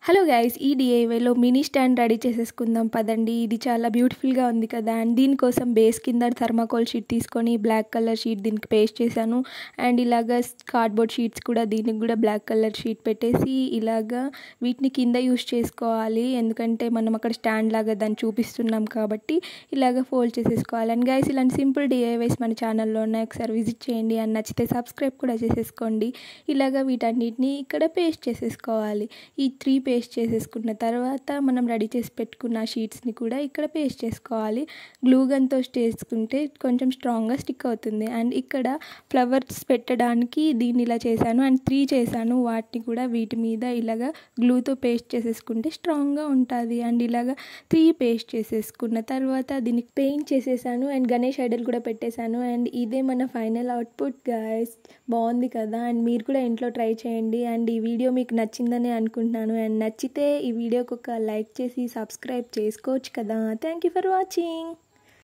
Hello guys, ఈ డిఐవైలో mini stand ready చేసేసుకుందాం పదండి. ఇది చాలా బ్యూటిఫుల్గా ఉంది కదా. అండ్ దీనికోసం బేస్ కింద థర్మాకోల్ షీట్ తీసుకొని బ్లాక్ కలర్ షీట్ దీనికి పేస్ట్ చేశాను. అండ్ ఇలాగ కార్డ్బోర్డ్ షీట్స్ కూడా దీనికి కూడా బ్లాక్ కలర్ షీట్ పెట్టేసి ఇలాగా వీటిని కింద యూస్ చేసుకోవాలి. ఎందుకంటే మనం అక్కడ స్టాండ్ లాగా దాన్ని చూపిస్తున్నాం కాబట్టి ఇలాగ ఫోల్డ్ చేసేసుకోవాలి. అండ్ గైస్, ఇలాంటి సింపుల్ డిఐవైస్ మన ఛానల్లో ఉన్నాయి, ఒకసారి విజిట్ చేయండి. అండ్ నచ్చితే సబ్స్క్రైబ్ కూడా చేసేసుకోండి. ఇలాగ వీటన్నిటిని ఇక్కడ పేస్ట్ చేసేసుకోవాలి. ఈ పేస్ట్ చేసేసుకున్న తర్వాత మనం రెడీ చేసి పెట్టుకున్న షీట్స్ని కూడా ఇక్కడ పేస్ట్ చేసుకోవాలి. గ్లూ గన్తో చేసుకుంటే కొంచెం స్ట్రాంగ్గా స్టిక్ అవుతుంది. అండ్ ఇక్కడ ఫ్లవర్స్ పెట్టడానికి దీన్ని ఇలా చేశాను. అండ్ 3 చేశాను. వాటిని కూడా వీటి మీద ఇలాగా గ్లూతో పేస్ట్ చేసేసుకుంటే స్ట్రాంగ్గా ఉంటుంది. అండ్ ఇలాగా 3 పేస్ట్ చేసేసుకున్న తర్వాత దీనికి పెయింట్ చేసేసాను. అండ్ గణేష్ ఐడల్ కూడా పెట్టేశాను. అండ్ ఇదే మన ఫైనల్ అవుట్పుట్ గైస్. బాగుంది కదా. అండ్ మీరు కూడా ఇంట్లో ట్రై చేయండి. అండ్ ఈ వీడియో మీకు నచ్చిందని అనుకుంటున్నాను. అండ్ నచ్చితే ఈ వీడియోకి ఒక లైక్ చేసి సబ్స్క్రైబ్ చేసుకోవచ్చు కదా. Thank you for watching.